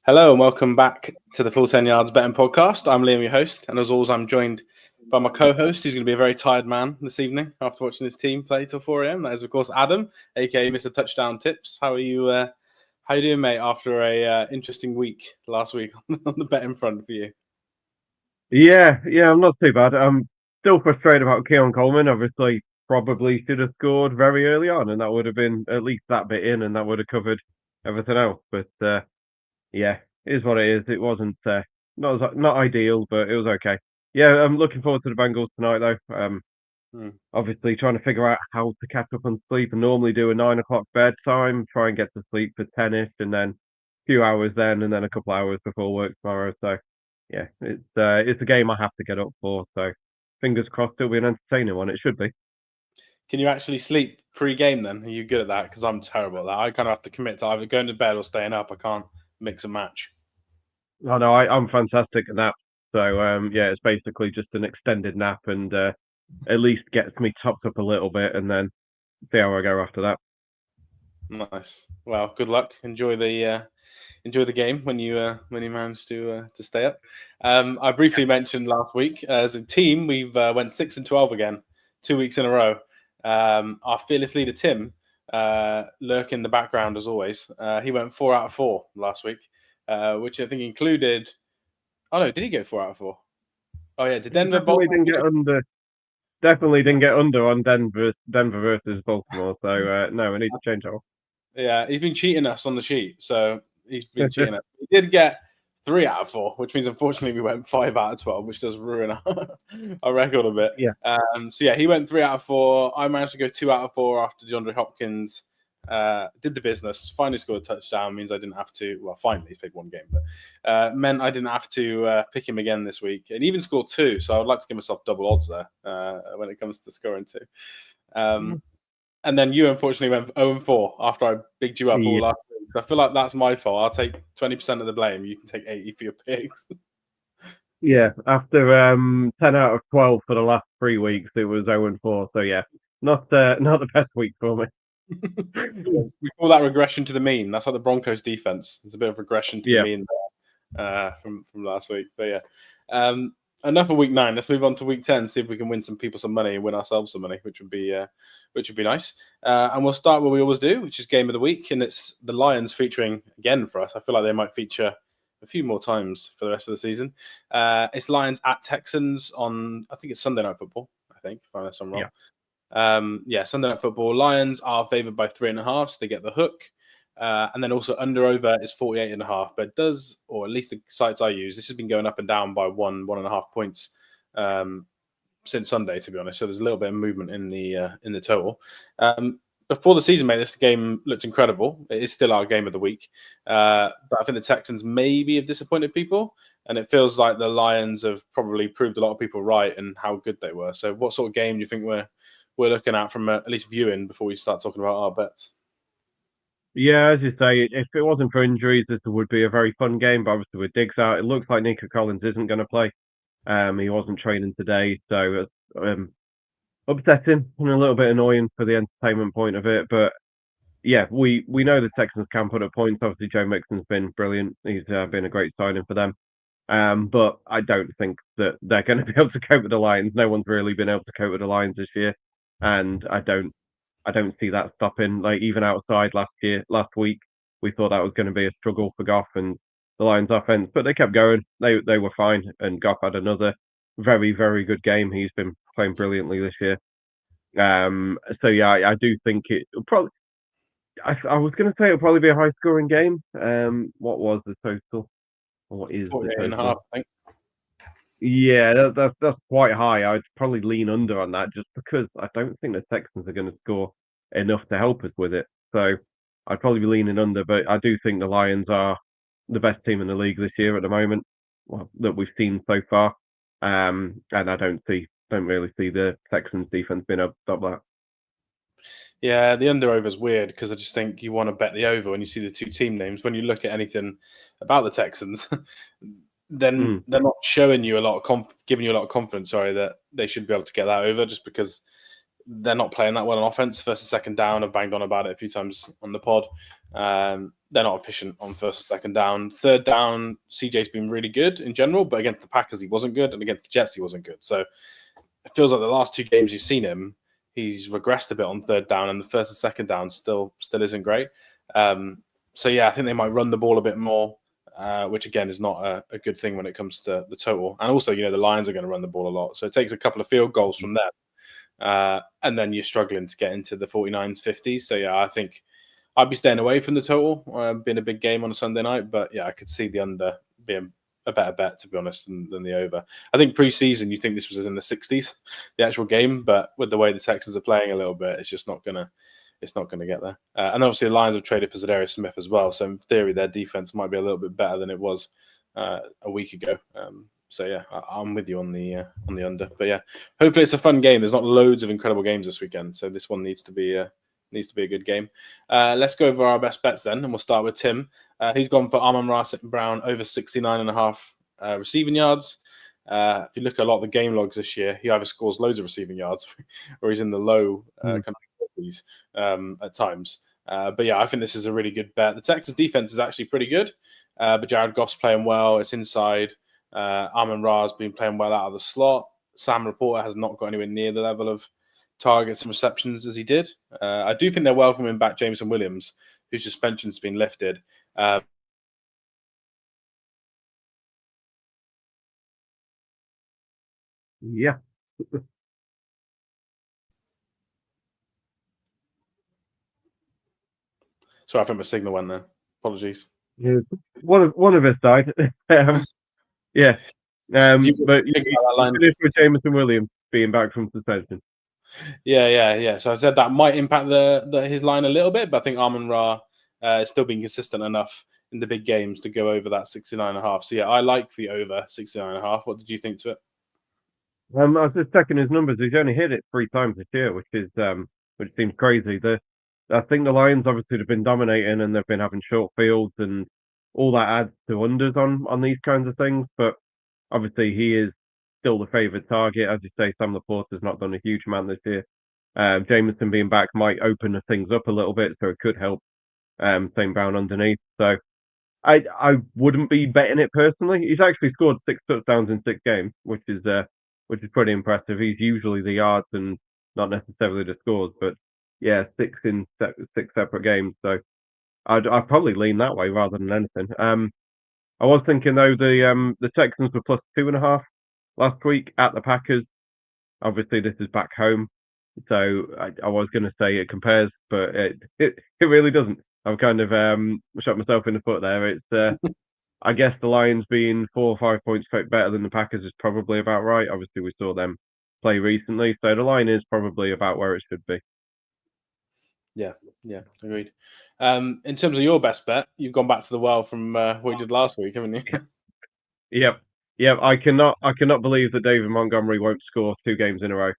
Hello and welcome back to the Full 10 Yards Betting Podcast. I'm Liam, your host, and as always, I'm joined by my co-host, who's going to be a very tired man this evening after watching his team play till 4 a.m. That is, of course, Adam, aka Mr. Touchdown Tips. How are you? How you doing, mate? After a interesting week last week on the betting front for you. Yeah, I'm not too bad. I'm still frustrated about Keon Coleman. Obviously, probably should have scored very early on, and that would have been at least that bit in, and that would have covered everything else. But yeah, it is what it is. It wasn't not ideal, but it was okay. Yeah, I'm looking forward to the Bengals tonight, though. Obviously, trying to figure out how to catch up on sleep. I normally do a 9 o'clock bedtime, try and get to sleep for 10ish, and then a few hours then, and then a couple hours before work tomorrow. So yeah, it's a game I have to get up for. So fingers crossed it'll be an entertaining one. It should be. Can you actually sleep pre-game then? Are you good at that? Because I'm terrible at that. I kind of have to commit to either going to bed or staying up. I can't mix and match. Oh no, I'm fantastic at that. So yeah, it's basically just an extended nap, and at least gets me topped up a little bit, and then see how I go after that. Nice. Well, good luck. Enjoy the game when you manage to stay up. I briefly mentioned last week as a team we've went 6-12 again, 2 weeks in a row. Our fearless leader Tim lurk in the background as always. He went 4 out of 4 last week, which I think included. Oh no, did he go 4 out of 4? Oh yeah, did Denver Definitely didn't get under on Denver versus Baltimore. So no, we need to change that. Yeah, he's been cheating us on the sheet, so he's been cheating us. He did get 3 out of 4, which means unfortunately we went 5 out of 12, which does ruin our record a bit. Yeah. So yeah, he went 3 out of 4. I managed to go 2 out of 4 after DeAndre Hopkins did the business. Finally scored a touchdown. Means I didn't have to. Well, finally he's played one game, but meant I didn't have to pick him again this week, and even scored 2. So I'd like to give myself double odds there when it comes to scoring 2. And then you unfortunately went 0-4 after I bigged you up all last week. So I feel like that's my fault. I'll take 20% of the blame. You can take 80 for your picks. Yeah, after 10 out of 12 for the last 3 weeks, it was 0-4. So yeah, not the best week for me. We call that regression to the mean. That's like the Broncos defense. It's a bit of regression to the mean from last week. But yeah, enough of week 9. Let's move on to week 10. See if we can win some people some money and win ourselves some money, which would be nice. And we'll start where we always do, which is game of the week, and it's the Lions featuring again for us. I feel like they might feature a few more times for the rest of the season. It's Lions at Texans on, I think it's Sunday Night Football. I think, if I'm wrong. Yeah. Sunday Night Football. Lions are favored by 3.5, so they get the hook. And then also under/over is 48.5, but it does, or at least the sites I use, this has been going up and down by 1.5 points since Sunday, to be honest. So there's a little bit of movement in the total. Before the season, mate, this game looked incredible. It is still our game of the week, but I think the Texans maybe have disappointed people, and it feels like the Lions have probably proved a lot of people right and how good they were. So, what sort of game do you think we're looking at from at least viewing before we start talking about our bets? Yeah, as you say, if it wasn't for injuries, this would be a very fun game. But obviously, with Diggs out, it looks like Nico Collins isn't going to play. He wasn't training today, so upsetting and a little bit annoying for the entertainment point of it. But yeah, we know the Texans can put up points. Obviously, Joe Mixon's been brilliant. He's been a great signing for them. But I don't think that they're going to be able to cope with the Lions. No one's really been able to cope with the Lions this year, and I don't see that stopping. Like even outside last week, we thought that was going to be a struggle for Goff and the Lions offense, but they kept going. They were fine, and Goff had another very, very good game. He's been playing brilliantly this year. So yeah, I do think it probably. I was going to say it'll probably be a high scoring game. What was the total? What is the total? 48.5, I think. Yeah, that's quite high. I'd probably lean under on that just because I don't think the Texans are going to score enough to help us with it. So I'd probably be leaning under, but I do think the Lions are the best team in the league this year at the moment, that we've seen so far. And I don't really see the Texans defense being able to stop that. Yeah, the under/over is weird because I just think you want to bet the over when you see the two team names. When you look at anything about the Texans, then they're not showing you a lot of giving you a lot of confidence. Sorry, that they should be able to get that over just because they're not playing that well on offense. First and second down, I've banged on about it a few times on the pod. they're not efficient on first or second down. Third down, CJ's been really good in general, but against the Packers, he wasn't good. And against the Jets, he wasn't good. So it feels like the last 2 games you've seen him, he's regressed a bit on third down, and the first and second down still isn't great. So yeah, I think they might run the ball a bit more, which again is not a good thing when it comes to the total. And also, the Lions are going to run the ball a lot, so it takes a couple of field goals from them, and then you're struggling to get into the 49s, 50s. So yeah, I think I'd be staying away from the total, being a big game on a Sunday night. But yeah, I could see the under being a better bet, to be honest, than the over. I think preseason, you think this was in the 60s, the actual game, but with the way the Texans are playing a little bit, it's just not gonna get there. And obviously, the Lions have traded for Zadarius Smith as well, so in theory, their defense might be a little bit better than it was a week ago. So yeah, I'm with you on the under. But yeah, hopefully it's a fun game. There's not loads of incredible games this weekend, so this one needs to be a good game. Let's go over our best bets then, and we'll start with Tim. He's gone for Amon-Ra St. Brown over 69.5 receiving yards. If you look at a lot of the game logs this year, he either scores loads of receiving yards or he's in the low kind of 40s at times. But yeah, I think this is a really good bet. The Texas defense is actually pretty good, but Jared Goff's playing well. It's inside. Amon-Ra has been playing well out of the slot. Sam Laporta has not got anywhere near the level of targets and receptions as he did. I do think they're welcoming back Jameson Williams, whose suspension's been lifted. Yeah. Sorry, I think my signal went there. Apologies. Yeah, one of us died. Yeah. But you finished with Jameson Williams being back from suspension. Yeah. So I said that might impact his line a little bit, but I think Amon-Ra is still being consistent enough in the big games to go over that 69.5. So yeah, I like the over 69.5. What did you think to it? I was just checking his numbers. He's only hit it 3 times this year, which seems crazy. I think the Lions obviously have been dominating and they've been having short fields, and all that adds to unders on these kinds of things. But obviously, he is still the favoured target. As you say, Sam Laporta's not done a huge amount this year. Jameson being back might open things up a little bit, so it could help St. Brown underneath. So I wouldn't be betting it personally. He's actually scored 6 touchdowns in 6 games, which is pretty impressive. He's usually the yards and not necessarily the scores, but yeah, 6 in 6 separate games. So I'd probably lean that way rather than anything. I was thinking though the Texans were plus 2.5 last week at the Packers. Obviously, this is back home, so I was going to say it compares, but it really doesn't. I've kind of shot myself in the foot there. It's I guess the Lions being 4 or 5 points better than the Packers is probably about right. Obviously, we saw them play recently, so the line is probably about where it should be. Yeah, agreed. In terms of your best bet, you've gone back to the well from what you did last week, haven't you? Yep. I cannot believe that David Montgomery won't score 2 games in a row.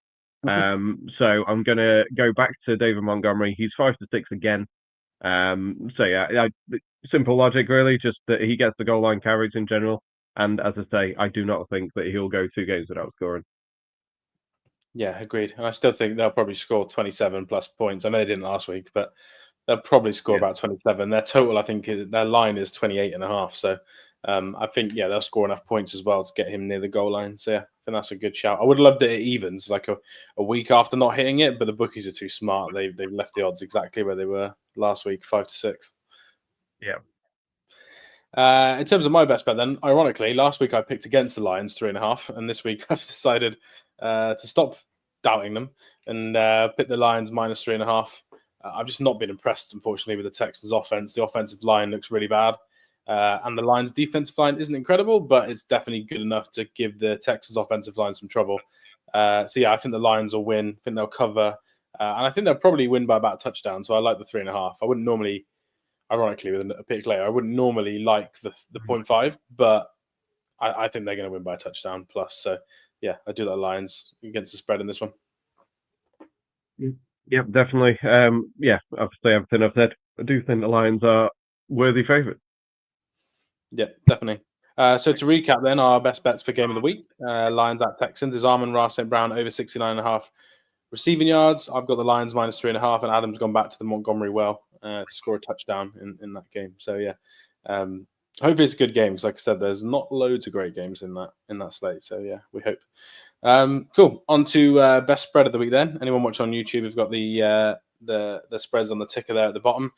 So I'm gonna go back to David Montgomery. He's 5 to 6 again. So yeah, simple logic really, just that he gets the goal line carries in general. And as I say, I do not think that he'll go 2 games without scoring. Yeah, agreed. And I still think they'll probably score 27 plus points. I know they didn't last week, but they'll probably score about 27. Their total, I think, their line is 28.5. So I think, they'll score enough points as well to get him near the goal line. So yeah, I think that's a good shout. I would have loved it at evens, like a week after not hitting it, but the bookies are too smart. They've left the odds exactly where they were last week, 5 to 6. Yeah. In terms of my best bet, then, ironically, last week I picked against the Lions 3.5, and this week I've decided to stop doubting them and pick the Lions minus 3.5. I've just not been impressed, unfortunately, with the Texans' offense. The offensive line looks really bad, and the Lions' defensive line isn't incredible, but it's definitely good enough to give the Texans' offensive line some trouble. So yeah, I think the Lions will win. I think they'll cover, and I think they'll probably win by about a touchdown. So I like the 3.5. I wouldn't normally. Ironically, with a pick later, I wouldn't normally like the 0.5, but I think they're going to win by a touchdown plus. So, yeah, I do like Lions against the spread in this one. Yep, definitely. Obviously, everything I've said, I do think the Lions are worthy favourites. Yeah, definitely. So to recap then, our best bets for game of the week, Lions at Texans is Amon-Ra St. Brown over 69.5 receiving yards. I've got the Lions minus 3.5, and Adam's gone back to the Montgomery well. to score a touchdown in that game. So yeah, hopefully it's a good game because, like I said, there's not loads of great games in that slate. So yeah, we hope. Cool. On to best spread of the week then. Anyone watching on YouTube, we've got the spreads on the ticker there at the bottom.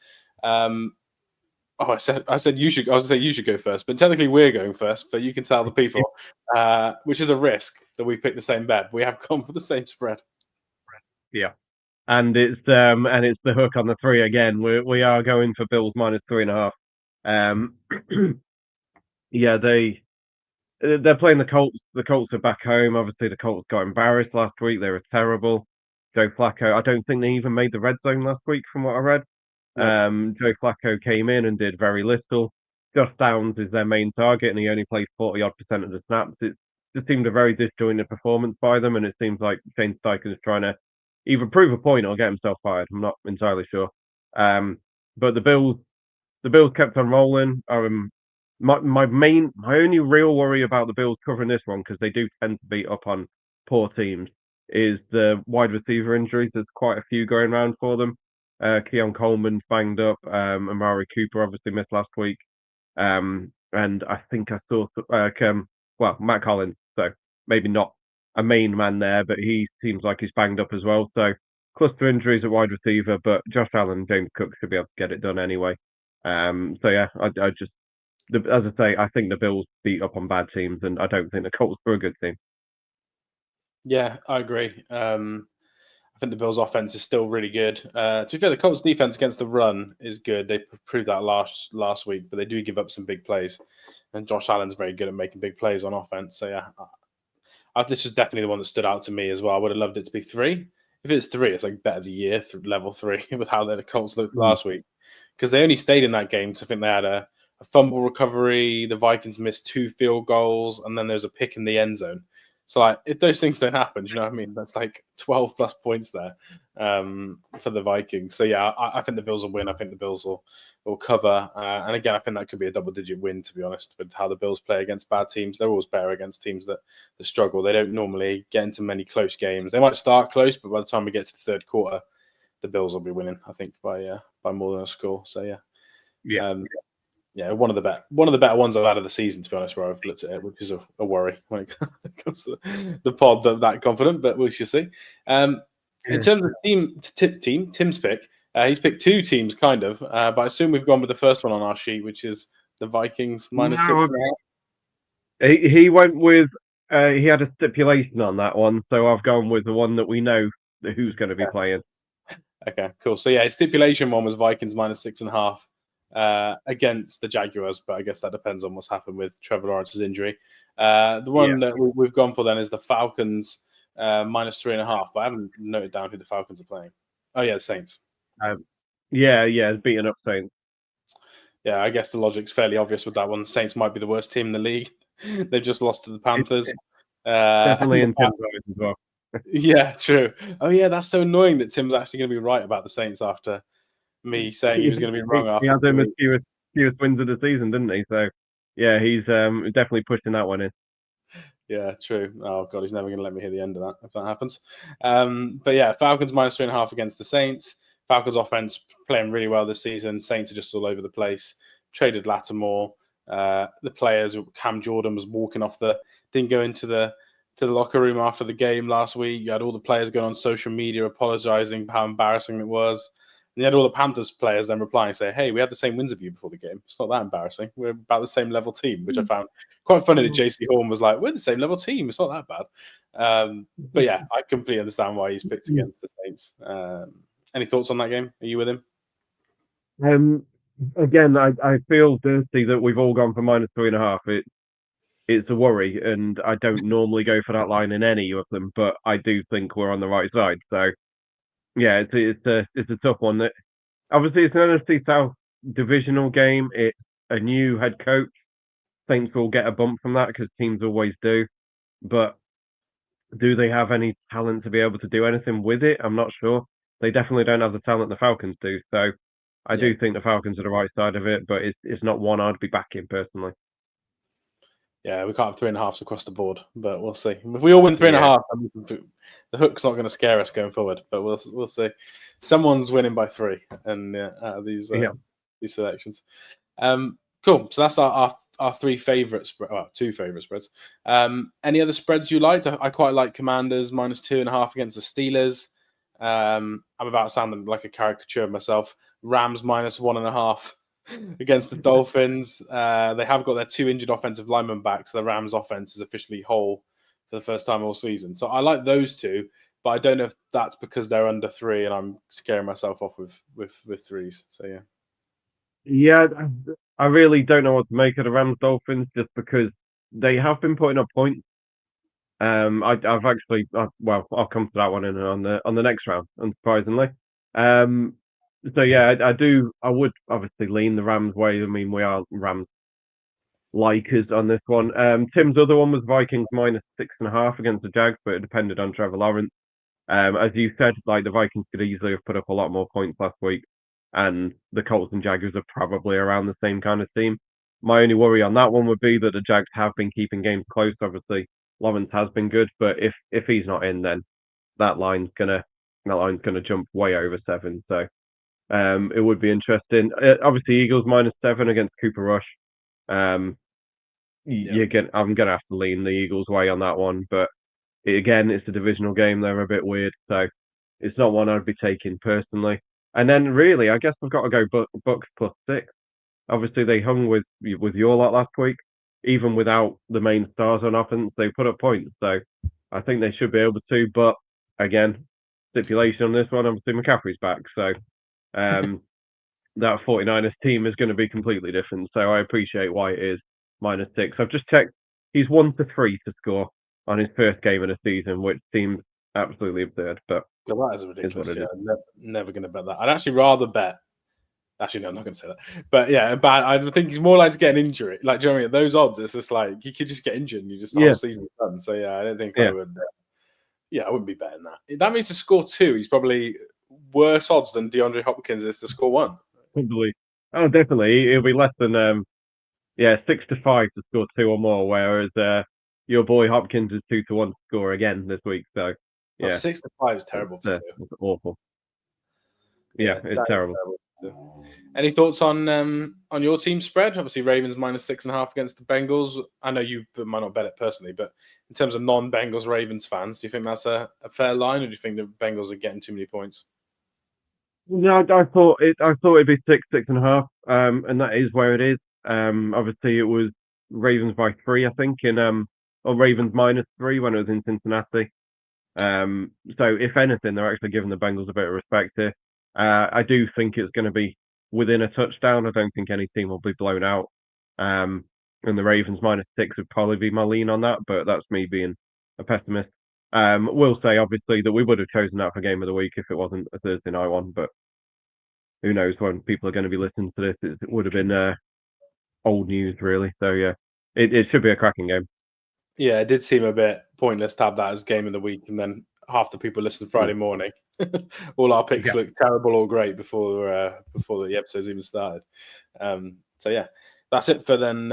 I said you should. I was gonna say you should go first, but technically we're going first. But you can tell the people, which is a risk that we picked the same bet. We have gone for the same spread. Yeah, and it's the hook on the 3 again. We are going for Bills minus 3.5. Yeah, they're playing the Colts. The Colts are back home. Obviously, the Colts got embarrassed last week. They were terrible. Joe Flacco. I don't think they even made the red zone last week, from what I read. Joe Flacco came in and did very little. Josh Downs is their main target, and he only played 40-odd% of the snaps. It just seemed a very disjointed performance by them, and it seems like Shane Steichen is trying to either prove a point or get himself fired. I'm not entirely sure. But the Bills kept on rolling. My only real worry about the Bills covering this one, because they do tend to beat up on poor teams, is the wide receiver injuries. There's quite a few going around for them. Keon Coleman's banged up. Amari Cooper obviously missed last week. And I think I saw Matt Collins. So maybe not a main man there, but he seems like he's banged up as well. So cluster injuries at wide receiver, but Josh Allen and James Cook should be able to get it done anyway. So yeah, I just, as I say, I think the Bills beat up on bad teams, and I don't think the Colts were a good team. Yeah, I agree. I think the Bills' offense is still really good. To be fair, the Colts' defense against the run is good. They proved that last week, but they do give up some big plays. And Josh Allen's very good at making big plays on offense. So yeah, this is definitely the one that stood out to me as well. I would have loved it to be 3. If it's 3, it's like bet of the year, level 3, with how the Colts looked last week. Because they only stayed in that game. So I think they had a fumble recovery. The Vikings missed 2 field goals, and then there's a pick in the end zone. So like, if those things don't happen, do you know what I mean? That's like 12 plus points there for the Vikings. So yeah, I think the Bills will win. I think the Bills will cover. And again, I think that could be a double-digit win, to be honest, with how the Bills play against bad teams. They're always better against teams that struggle. They don't normally get into many close games. They might start close, but by the time we get to the third quarter, the Bills will be winning, I think, by more than a score. So yeah. Yeah, one of the better ones I've had of the season, to be honest, where I've looked at it, which is a worry when it comes to the pod that confident, but we shall see. In terms of Tim's pick, he's picked 2 teams, kind of, but I assume we've gone with the first one on our sheet, which is the Vikings minus 6.5. He went with he had a stipulation on that one, so I've gone with the one that we know who's going to be playing. Okay, cool. So yeah, his stipulation one was Vikings minus 6.5. Against the Jaguars, but I guess that depends on what's happened with Trevor Lawrence's injury. The one that we've gone for then is the Falcons minus 3.5, but I haven't noted down who the Falcons are playing. Oh yeah, the Saints. It's beating up Saints. Yeah, I guess the logic's fairly obvious with that one. The Saints might be the worst team in the league. They've just lost to the Panthers. Definitely in Tim's eyes as well. Yeah, true. Oh yeah, that's so annoying that Tim's actually going to be right about the Saints after me saying he was going to be wrong after. He had them as fewest wins of the season, didn't he? So yeah, he's definitely pushing that one in. Yeah, true. Oh god, he's never going to let me hear the end of that if that happens. But yeah, Falcons minus 3.5 against the Saints. Falcons offense playing really well this season. Saints are just all over the place. Traded Lattimore. The players, Cam Jordan was walking off didn't go into the locker room after the game last week. You had all the players going on social media apologizing for how embarrassing it was. And you had all the Panthers players then replying, saying, hey, we had the same wins of you before the game. It's not that embarrassing. We're about the same level team, which I found quite funny that JC Horn was like, we're the same level team. It's not that bad. But yeah, I completely understand why he's picked against the Saints. Any thoughts on that game? Are you with him? Again, I feel dirty that we've all gone for minus 3.5. It's a worry, and I don't normally go for that line in any of them, but I do think we're on the right side. So yeah, it's a tough one. That obviously it's an NFC South divisional game. It's a new head coach. Saints will get a bump from that because teams always do. But do they have any talent to be able to do anything with it? I'm not sure. They definitely don't have the talent the Falcons do. So I do think the Falcons are the right side of it, but it's not one I'd be backing personally. Yeah, we can't have 3.5s across the board, but we'll see. If we all win 3.5, the hook's not going to scare us going forward. But we'll see. Someone's winning by 3, and out of these selections. Cool. So that's our 3 favourite spreads. Well, 2 favourite spreads. Any other spreads you liked? I quite like Commanders -2.5 against the Steelers. I'm about sounding like a caricature of myself. Rams -1.5 against the Dolphins. They have got their 2 injured offensive linemen back, so the Rams offense is officially whole for the first time all season. So I like those 2, but I don't know if that's because they're under 3 and I'm scaring myself off with 3s. So yeah. Yeah, I really don't know what to make of the Rams Dolphins just because they have been putting up points. I've actually, well, I'll come to that one on the next round, unsurprisingly. So yeah, I would obviously lean the Rams way. I mean, we are Rams likers on this one. Tim's other one was Vikings -6.5 against the Jags, but it depended on Trevor Lawrence. As you said, like the Vikings could easily have put up a lot more points last week, and the Colts and Jaguars are probably around the same kind of team. My only worry on that one would be that the Jags have been keeping games close. Obviously, Lawrence has been good, but if he's not in, then that line's gonna jump way over 7. So it would be interesting. Obviously, Eagles -7 against Cooper Rush. I'm gonna have to lean the Eagles way on that one, but again, it's a divisional game. They're a bit weird, so it's not one I'd be taking personally. And then really, I guess I've got to go Bucks +6. Obviously, they hung with your lot last week. Even without the main stars on offense, they put up points. So I think they should be able to. But again, stipulation on this one, obviously McCaffrey's back. So that 49ers team is going to be completely different. So I appreciate why it is -6. I've just checked. He's 1-3 to score on his first game of the season, which seems absolutely absurd. But that is ridiculous. Yeah, never going to bet that. I'd actually rather bet. Actually, no, I'm not going to say that. But yeah, I think he's more likely to get an injury. Like, do you know what I mean? Those odds, it's just like he could just get injured and you just the whole season's done. So yeah, I don't think I would. I wouldn't be betting that. That means to score 2, he's probably worse odds than DeAndre Hopkins is to score 1. Probably. Oh, definitely. It'll be less than 6-5 to score 2 or more, whereas your boy Hopkins is 2-1 to score again this week. So yeah, 6-5 is terrible. It's awful. Yeah, it's terrible. Any thoughts on your team spread? Obviously, Ravens -6.5 against the Bengals. I know you might not bet it personally, but in terms of non-Bengals Ravens fans, do you think that's a fair line, or do you think the Bengals are getting too many points? No, I thought it'd be 6.5, and that is where it is. Obviously, it was Ravens by 3, I think, or Ravens -3 when it was in Cincinnati. So if anything, they're actually giving the Bengals a bit of respect here. I do think it's going to be within a touchdown. I don't think any team will be blown out. And the Ravens -6 would probably be my lean on that, but that's me being a pessimist. We'll say, obviously, that we would have chosen that for Game of the Week if it wasn't a Thursday night one, but who knows when people are going to be listening to this. It would have been old news, really. So, yeah, it should be a cracking game. Yeah, it did seem a bit pointless to have that as Game of the Week, and then half the people listen Friday morning. All our picks look terrible or great before the episodes even started. So yeah, that's it for then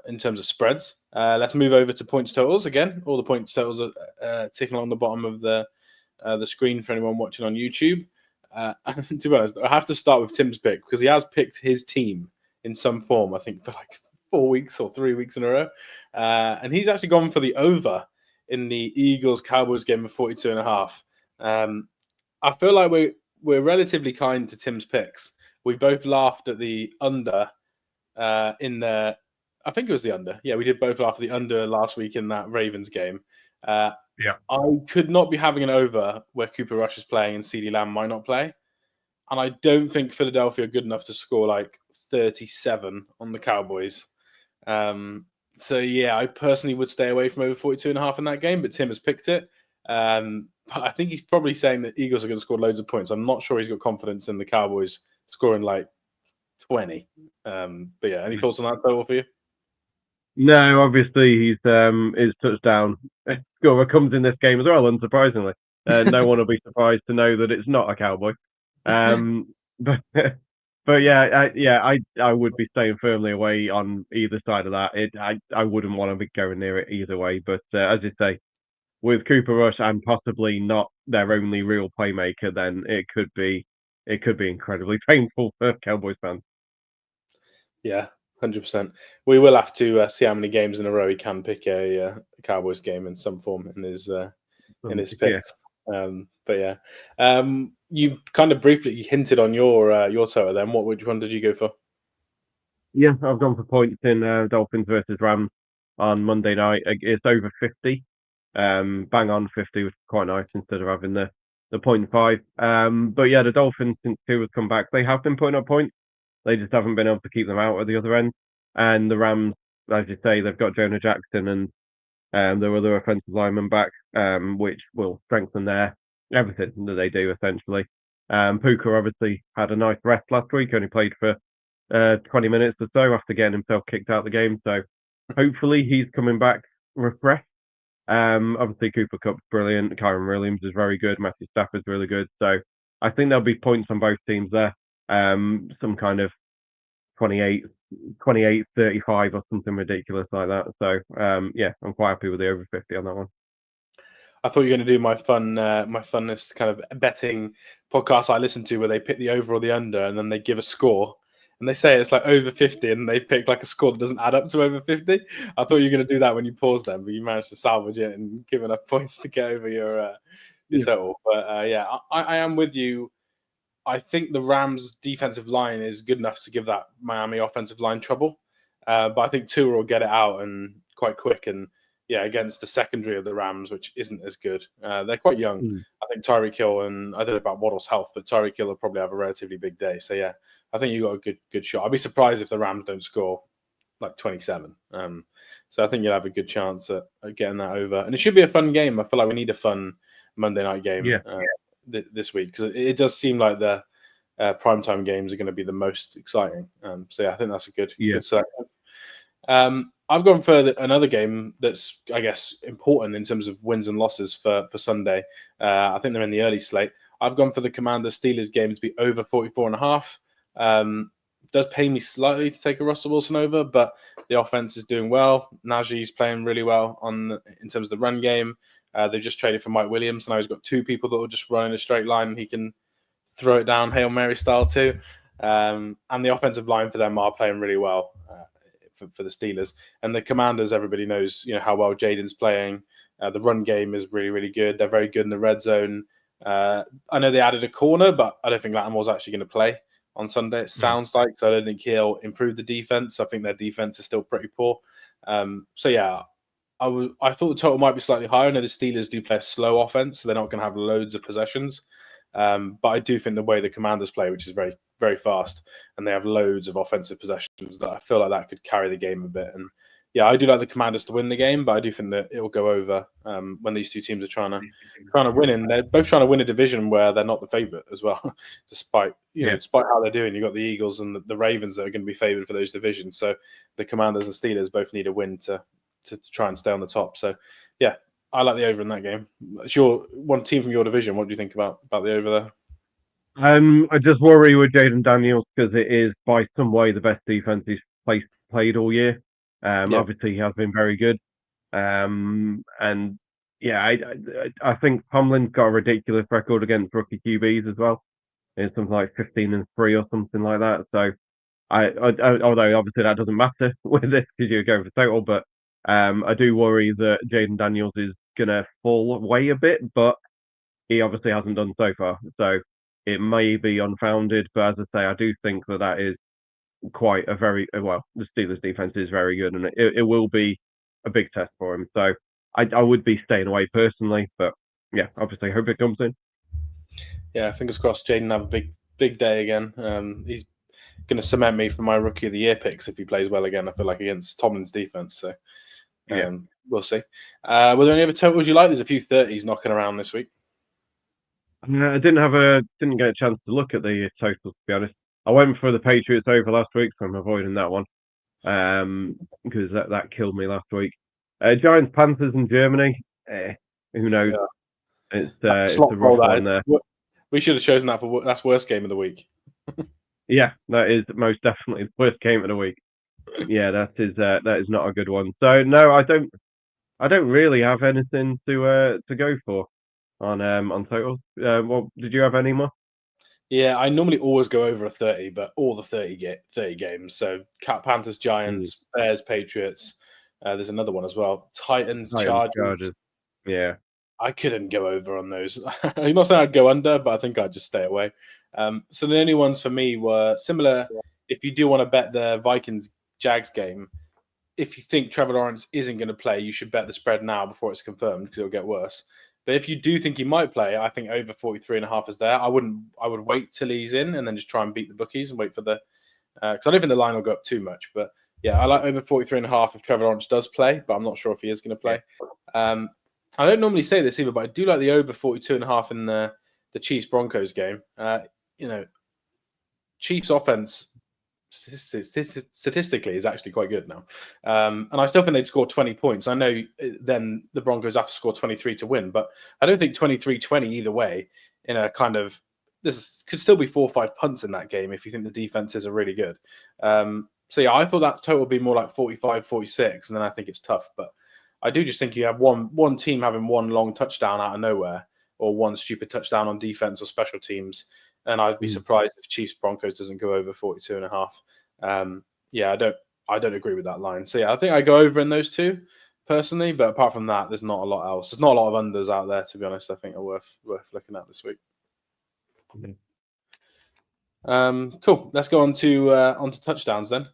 in terms of spreads. Let's move over to points totals again. All the points totals are ticking along the bottom of the screen for anyone watching on YouTube. And to be honest, I have to start with Tim's pick because he has picked his team in some form. I think for like 4 weeks or 3 weeks in a row, and he's actually gone for the over in the Eagles-Cowboys game of 42.5. I feel like we're relatively kind to Tim's picks. We both laughed at the under in the. I think it was the under. Yeah, we did both laugh at the under last week in that Ravens game. I could not be having an over where Cooper Rush is playing and CeeDee Lamb might not play. And I don't think Philadelphia are good enough to score like 37 on the Cowboys. So yeah, I personally would stay away from over 42.5 in that game, but Tim has picked it. But I think he's probably saying that Eagles are going to score loads of points. I'm not sure he's got confidence in the Cowboys scoring like 20. But yeah, any thoughts on that total for you? No, obviously his touchdown scorer comes in this game as well, unsurprisingly. No one will be surprised to know that it's not a Cowboy. But But yeah, I would be staying firmly away on either side of that. I wouldn't want to be going near it either way. But as you say, with Cooper Rush and possibly not their only real playmaker, then it could be incredibly painful for Cowboys fans. Yeah, 100%. We will have to see how many games in a row he can pick a Cowboys game in some form in his picks. But yeah, you kind of briefly hinted on your total. Then, which one did you go for? Yeah, I've gone for points in Dolphins versus Rams on Monday night. It's over 50. Bang on 50 was quite nice instead of having the 0.5. But yeah, the Dolphins, since Tua's come back, they have been putting up points. They just haven't been able to keep them out at the other end. And the Rams, as you say, they've got Jonah Jackson and their other offensive lineman back, which will strengthen their everything that they do essentially. Puka obviously had a nice rest last week, only played for 20 minutes or so after getting himself kicked out of the game. So hopefully he's coming back refreshed. Obviously Cooper Kupp's brilliant. Kyron Williams is very good. Matthew Stafford's really good. So I think there'll be points on both teams there. Some kind of 28, 35 or something ridiculous like that. So yeah, I'm quite happy with the over 50 on that one. I thought you were going to do my funnest kind of betting podcast I listen to where they pick the over or the under and then they give a score. And they say it's like over 50 and they pick like a score that doesn't add up to over 50. I thought you were going to do that when you paused them, but you managed to salvage it and give enough points to get over your total. But yeah, I am with you. I think the Rams' defensive line is good enough to give that Miami offensive line trouble. But I think Tua will get it out and quite quick. And yeah, against the secondary of the Rams, which isn't as good. They're quite young. I think Tyreek Hill and I don't know about Waddle's health, but Tyreek Hill will probably have a relatively big day. So yeah, I think you got a good shot. I'd be surprised if the Rams don't score like 27. So I think you'll have a good chance at getting that over. And it should be a fun game. I feel like we need a fun Monday night game this week because it does seem like the primetime games are going to be the most exciting. So yeah, I think that's a good selection. I've gone for another game that's, I guess, important in terms of wins and losses for Sunday. I think they're in the early slate. I've gone for the Commanders-Steelers game to be over 44.5. Does pay me slightly to take a Russell Wilson over, but the offense is doing well. Najee's playing really well in terms of the run game. They've just traded for Mike Williams, and now he's got two people that will just run in a straight line, and he can throw it down Hail Mary style too. And the offensive line for them are playing really well for the Steelers. And the Commanders, everybody knows how well Jaden's playing. The run game is really, really good. They're very good in the red zone. I know they added a corner, but I don't think Lattimore's actually going to play on Sunday. It sounds like, so I don't think he'll improve the defense. I think their defense is still pretty poor. So yeah, I thought the total might be slightly higher. I know the Steelers do play a slow offense, so they're not going to have loads of possessions. But I do think the way the Commanders play, which is very, very fast, and they have loads of offensive possessions, that I feel like that could carry the game a bit. And yeah, I do like the Commanders to win the game, but I do think that it will go over when these two teams are trying to win. And they're both trying to win a division where they're not the favorite as well, despite how they're doing. You've got the Eagles and the Ravens that are going to be favored for those divisions. So the Commanders and Steelers both need a win to try and stay on the top. So yeah, I like the over in that game. It's your one team from your division. What do you think about the over there? I just worry with Jaden Daniels because it is by some way the best defense he's played all year. Obviously, he has been very good. And yeah, I think Tomlin's got a ridiculous record against rookie QBs as well. It's something like 15-3 or something like that. So although obviously that doesn't matter with this because you're going for total, but I do worry that Jaden Daniels is going to fall away a bit, but he obviously hasn't done so far. So it may be unfounded, but as I say, I do think that is quite a very well. The Steelers' defense is very good, and it will be a big test for him. So I would be staying away personally, but yeah, obviously hope it comes in. Yeah, fingers crossed. Jaden have a big day again. He's going to cement me for my Rookie of the Year picks if he plays well again. I feel like against Tomlin's defense. So we'll see. Were there any other totals you like? There's a few 30s knocking around this week. I didn't get a chance to look at the totals, to be honest. I went for the Patriots over last week, so I'm avoiding that one because that killed me last week. Giants, Panthers, and Germany. Who knows? Yeah. It's a rough one there. We should have chosen that for that's worst game of the week. Yeah, that is most definitely the worst game of the week. Yeah, that is not a good one. So no, I don't really have anything to go for on totals. Well, did you have any more? Yeah, I normally always go over a 30, but all the 30 games. So Cat Panthers, Mm, Giants, Bears, Patriots. There's another one as well. Titans, Titans, Chargers. Chargers. Yeah. I couldn't go over on those. I'm not saying I'd go under, but I think I'd just stay away. So the only ones for me were similar. If you do want to bet the Vikings Jags game, if you think Trevor Lawrence isn't going to play, you should bet the spread now before it's confirmed because it'll get worse. But if you do think he might play, I think over 43.5 is there. I would wait till he's in and then just try and beat the bookies and wait for the because I don't think the line will go up too much. But yeah, I like over 43.5 if Trevor Lawrence does play, but I'm not sure if he is going to Yeah. play. I don't normally say this either, but I do like the over 42.5 in the Chiefs Broncos game. Chiefs offense statistically is actually quite good now. And I still think they'd score 20 points. I know then the Broncos have to score 23 to win, but I don't think 23-20 either way in a kind of this could still be 4 or 5 punts in that game if you think the defenses are really good. So yeah, I thought that total would be more like 45-46, and then I think it's tough. But I do just think you have one team having one long touchdown out of nowhere or one stupid touchdown on defense or special teams. And I'd be Mm. surprised if Chiefs Broncos doesn't go over 42.5. Yeah, I don't agree with that line. So yeah, I think I go over in those two personally, but apart from that, there's not a lot else. There's not a lot of unders out there, to be honest. I think are worth looking at this week. Cool. Let's go on to touchdowns then.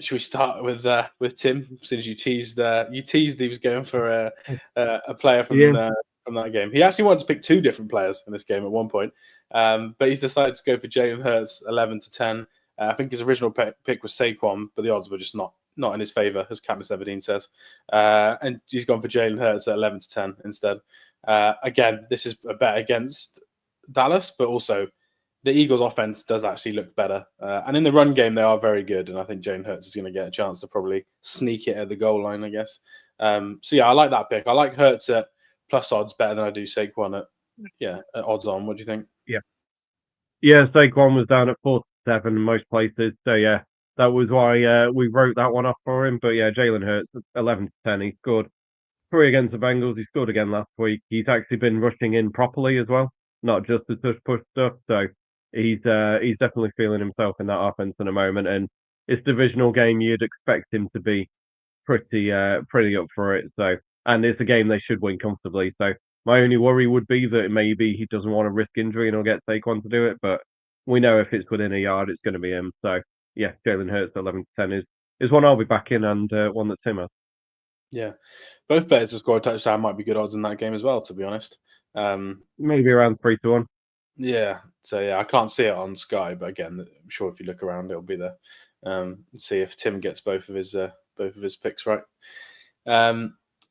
Should we start with Tim? Since you teased he was going for a player Yeah. from that game. He actually wanted to pick 2 different players in this game at one point, but he's decided to go for Jalen Hurts 11-10. I think his original pick was Saquon, but the odds were just not in his favor, as Katniss Everdeen says. And he's gone for Jalen Hurts at 11-10 instead. Again, this is a bet against Dallas, but also the Eagles' offense does actually look better. And in the run game, they are very good. And I think Jalen Hurts is going to get a chance to probably sneak it at the goal line, I guess. So, yeah, I like that pick. I like Hurts at plus odds better than I do Saquon at odds on. What do you think? Yeah. Yeah, Saquon was down at 4-7 in most places. So, yeah, that was why we wrote that one off for him. But, yeah, Jalen Hurts, 11-10. He scored 3 against the Bengals. He scored again last week. He's actually been rushing in properly as well, not just the touch push stuff. So, he's definitely feeling himself in that offense in a moment. And it's divisional game. You'd expect him to be pretty up for it. So, and it's a game they should win comfortably. So my only worry would be that maybe he doesn't want to risk injury and he'll get Saquon to do it. But we know if it's within a yard, it's going to be him. So yeah, Jalen Hurts 11-10 is one I'll be backing and one that Tim has. Yeah, both players to score a touchdown might be good odds in that game as well. To be honest, maybe around 3-1. Yeah, so yeah, I can't see it on Sky, but again, I'm sure if you look around, it'll be there. See if Tim gets both of his picks right.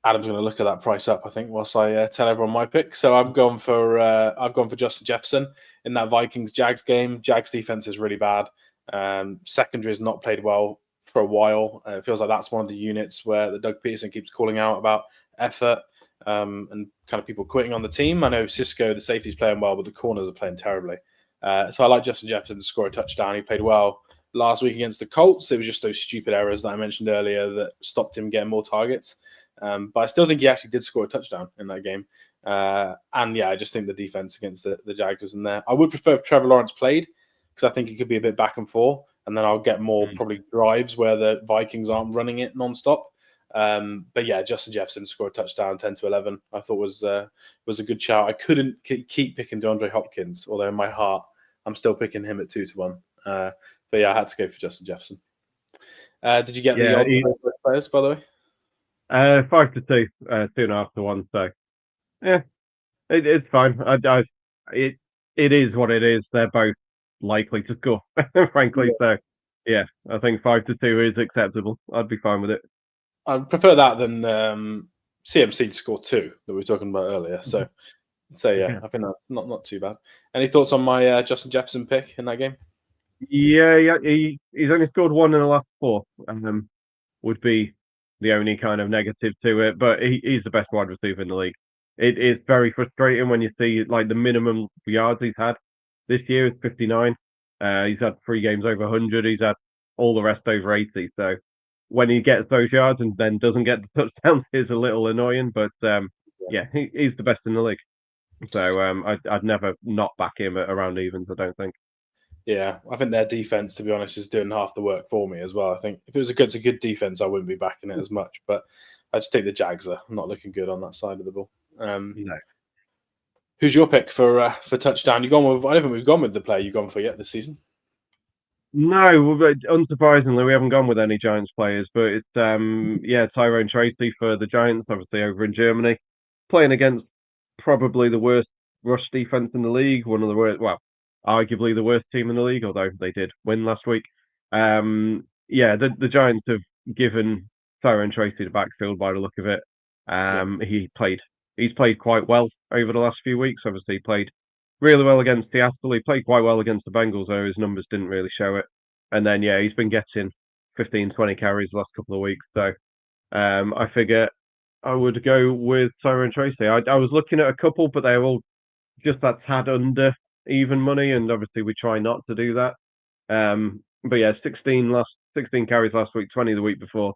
Adam's going to look at that price up, I think, whilst I tell everyone my pick. So I've gone for Justin Jefferson in that Vikings Jags game. Jags defense is really bad. Secondary has not played well for a while. It feels like that's one of the units where the Doug Peterson keeps calling out about effort. And kind of people quitting on the team. I know Cisco, the safety's playing well, but the corners are playing terribly. So I like Justin Jefferson to score a touchdown. He played well last week against the Colts. It was just those stupid errors that I mentioned earlier that stopped him getting more targets. But I still think he actually did score a touchdown in that game. And yeah, I just think the defense against the Jags isn't there. I would prefer if Trevor Lawrence played because I think it could be a bit back and forth. And then I'll get more probably drives where the Vikings aren't running it nonstop. But yeah, Justin Jefferson scored a touchdown 10-11. I thought was a good shout. I couldn't keep picking DeAndre Hopkins, although in my heart I'm still picking him at 2-1. But yeah, I had to go for Justin Jefferson. Did you get the odds players, by the way? 5-2, 2.5-1. So yeah, it's fine. It is what it is. They're both likely to score, frankly. Yeah. So yeah, I think 5-2 is acceptable. I'd be fine with it. I prefer that than CMC to score 2 that we were talking about earlier. So yeah, I think that's not too bad. Any thoughts on my Justin Jefferson pick in that game? Yeah, he's only scored 1 in the last 4. Would be the only kind of negative to it, but he's the best wide receiver in the league. It is very frustrating when you see like the minimum yards he's had this year is 59. He's had 3 games over 100. He's had all the rest over 80. So when he gets those yards and then doesn't get the touchdowns, is a little annoying. But yeah, he's the best in the league. So I'd never not back him at around evens. I don't think. Yeah, I think their defense, to be honest, is doing half the work for me as well. I think if it was a good defense, I wouldn't be backing it as much. But I just think the Jags are not looking good on that side of the ball. No. Who's your pick for touchdown? You gone with? I don't think we've gone with the player you've gone for yet this season. No, but unsurprisingly, we haven't gone with any Giants players. But it's Tyrone Tracy for the Giants, obviously over in Germany, playing against probably the worst rush defense in the league. One of the worst, well, arguably the worst team in the league, although they did win last week. The Giants have given Tyrone Tracy the backfield by the look of it. He's played quite well over the last few weeks. Obviously, he played really well against Seattle. He played quite well against the Bengals, though his numbers didn't really show it. And then, he's been getting 15, 20 carries the last couple of weeks. So I figure I would go with Tyrone Tracy. I was looking at a couple, but they were all just that tad under even money, and obviously we try not to do that. But yeah, 16 carries last week, 20 the week before.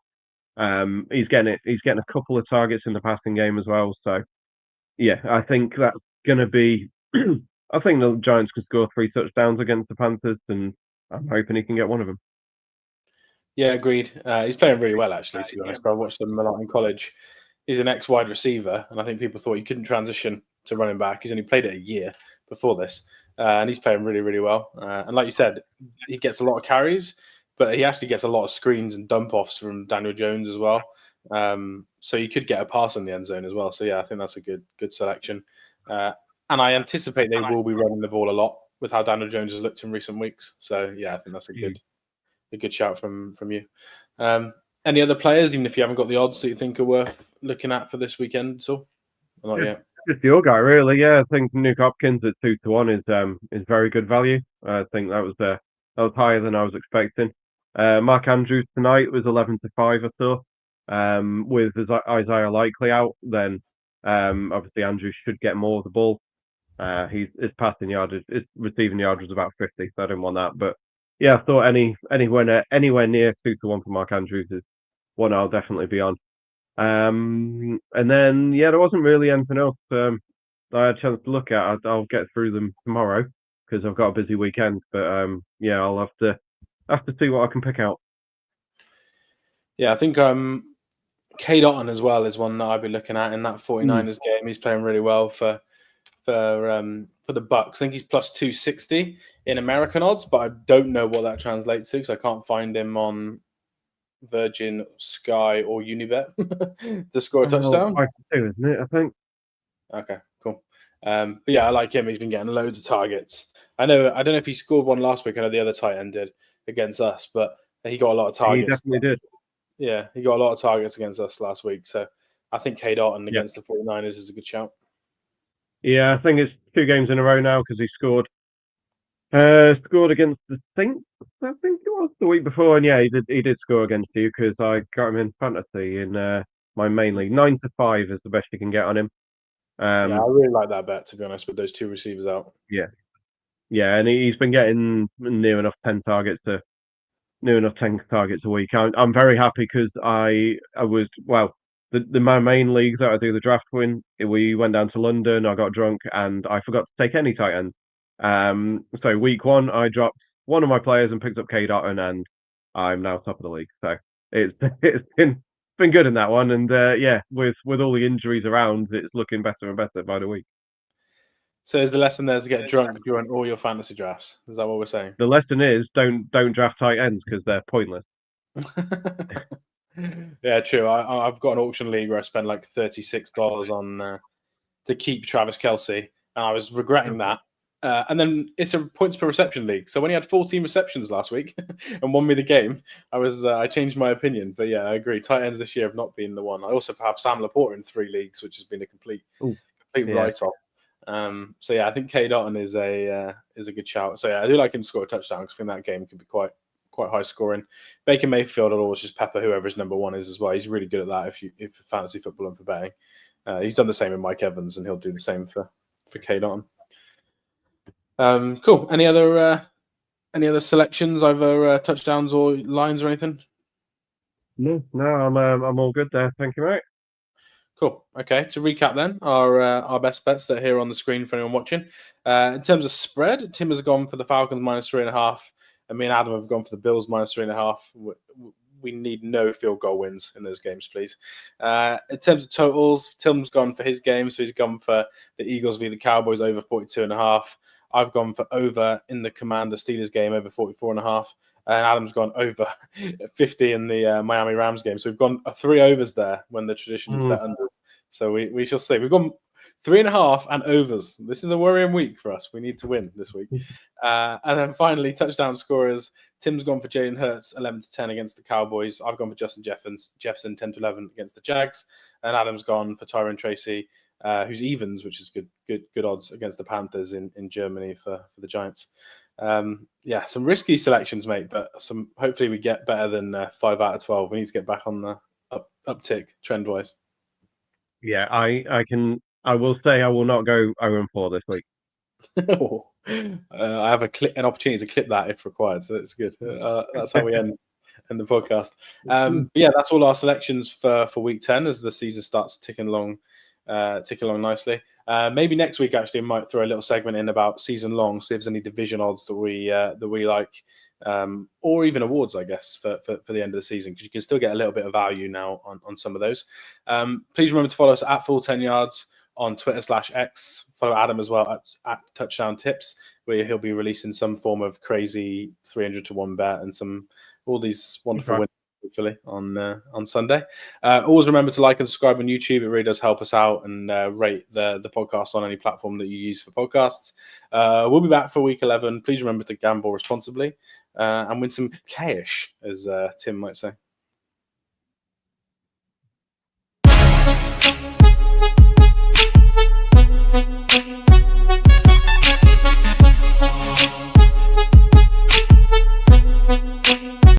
He's getting a couple of targets in the passing game as well. So yeah, I think that's going to be. I think the Giants could score 3 touchdowns against the Panthers, and I'm hoping he can get one of them. Yeah, agreed. He's playing really well, actually, to be honest. I watched him a lot in college. He's an ex-wide receiver, and I think people thought he couldn't transition to running back. He's only played it a year before this, and he's playing really, really well. And like you said, he gets a lot of carries, but he actually gets a lot of screens and dump-offs from Daniel Jones as well. So you could get a pass in the end zone as well. So yeah, I think that's a good selection. And I anticipate they will be running the ball a lot with how Daniel Jones has looked in recent weeks. So yeah, I think that's a good shout from you. Any other players, even if you haven't got the odds, that you think are worth looking at for this weekend at all? Or not yet? Just your guy, really. Yeah, I think Nuke Hopkins at 2-1 is very good value. I think that was higher than I was expecting. Mark Andrews tonight was 11-5 or so. With Isaiah Likely out, then obviously Andrews should get more of the ball. His passing yard, his receiving yard was about 50, so I didn't want that. But yeah, I thought anywhere near 2-1 for Mark Andrews is one I'll definitely be on. And then there wasn't really anything else I had a chance to look at. I'll get through them tomorrow because I've got a busy weekend. But I'll have to see what I can pick out. Yeah, I think Cade Otton as well is one that I'd be looking at in that 49ers game. He's playing really well for the Bucks. I think he's plus 260 in American odds, but I don't know what that translates to because I can't find him on Virgin, Sky, or Unibet to score a touchdown. Isn't it? I think. Okay, cool. But yeah, I like him. He's been getting loads of targets. I don't know if he scored one last week. I know the other tight end did against us, but he got a lot of targets. He definitely did. Yeah, he got a lot of targets against us last week. So I think Cade Otton against the 49ers is a good shout. Yeah, I think it's 2 games in a row now because he scored against the Saints. I think it was the week before, and yeah, he did score against you because I got him in fantasy in my main league. 9-5 is the best you can get on him. Yeah, I really like that bet, to be honest, with those 2 receivers out. Yeah, and he's been getting near enough 10 targets a week. I'm very happy because I was my main league that I do the draft in. We went down to London. I got drunk and I forgot to take any tight ends. So week 1, I dropped one of my players and picked up Cade Otton, and I'm now top of the league. So it's been good in that one, and with all the injuries around, it's looking better and better by the week. So is the lesson there to get drunk during all your fantasy drafts? Is that what we're saying? The lesson is don't draft tight ends because they're pointless. Yeah, true. I've got an auction league where I spent like $36 on to keep Travis Kelce, and I was regretting that. And then it's a points per reception league. So when he had 14 receptions last week and won me the game, I changed my opinion. But yeah, I agree. Tight ends this year have not been the one. I also have Sam Laporta in 3 leagues, which has been a complete write-off. So yeah, I think Cade Otton is a good shout. So yeah, I do like him to score a touchdown because I think that game could be quite high scoring. Baker Mayfield will always just pepper whoever his number 1 is as well. He's really good at that if fantasy football and for betting. He's done the same with Mike Evans, and he'll do the same for Cade Otton. Cool. Any other Any other selections, either touchdowns or lines or anything? No, I'm all good there. Thank you, mate. Cool. Okay. To recap, then our best bets that are here on the screen for anyone watching. In terms of spread, Tim has gone for the Falcons -3.5, and me and Adam have gone for the Bills -3.5. We need no field goal wins in those games, please. In terms of totals, Tim's gone for his game, so he's gone for the Eagles v the Cowboys over 42.5. I've gone for over in the Commander Steelers game over 44.5. And Adam's gone over 50 in the Miami Rams game. So we've gone 3 overs there when the tradition is bet unders. So we shall see. We've gone 3.5 and overs. This is a worrying week for us. We need to win this week. And then finally, touchdown scorers. Tim's gone for Jalen Hurts 11-10 against the Cowboys. I've gone for Justin Jefferson 10-11 against the Jags. And Adam's gone for Tyron Tracy, who's evens, which is good odds against the Panthers in Germany for the Giants. Some risky selections, mate, but hopefully we get better than 5 out of 12. We need to get back on the uptick trend wise. Yeah, I will say I will not go 0-4 this week. I have an opportunity to clip that if required, so that's good. That's how we end the podcast. That's all our selections for week 10 as the season starts ticking along nicely. Maybe next week actually I might throw a little segment in about season long, see if there's any division odds that we like, or even awards, I guess, for the end of the season, because you can still get a little bit of value now on some of those. Please remember to follow us at Full 10 Yards on Twitter/X. Follow Adam as well at Touchdown Tips, where he'll be releasing some form of crazy 300-1 bet and all these wonderful wins, hopefully on Sunday. Always remember to like and subscribe on YouTube. It really does help us out, and rate the podcast on any platform that you use for podcasts. We'll be back for week 11. Please remember to gamble responsibly and win some cash, as Tim might say.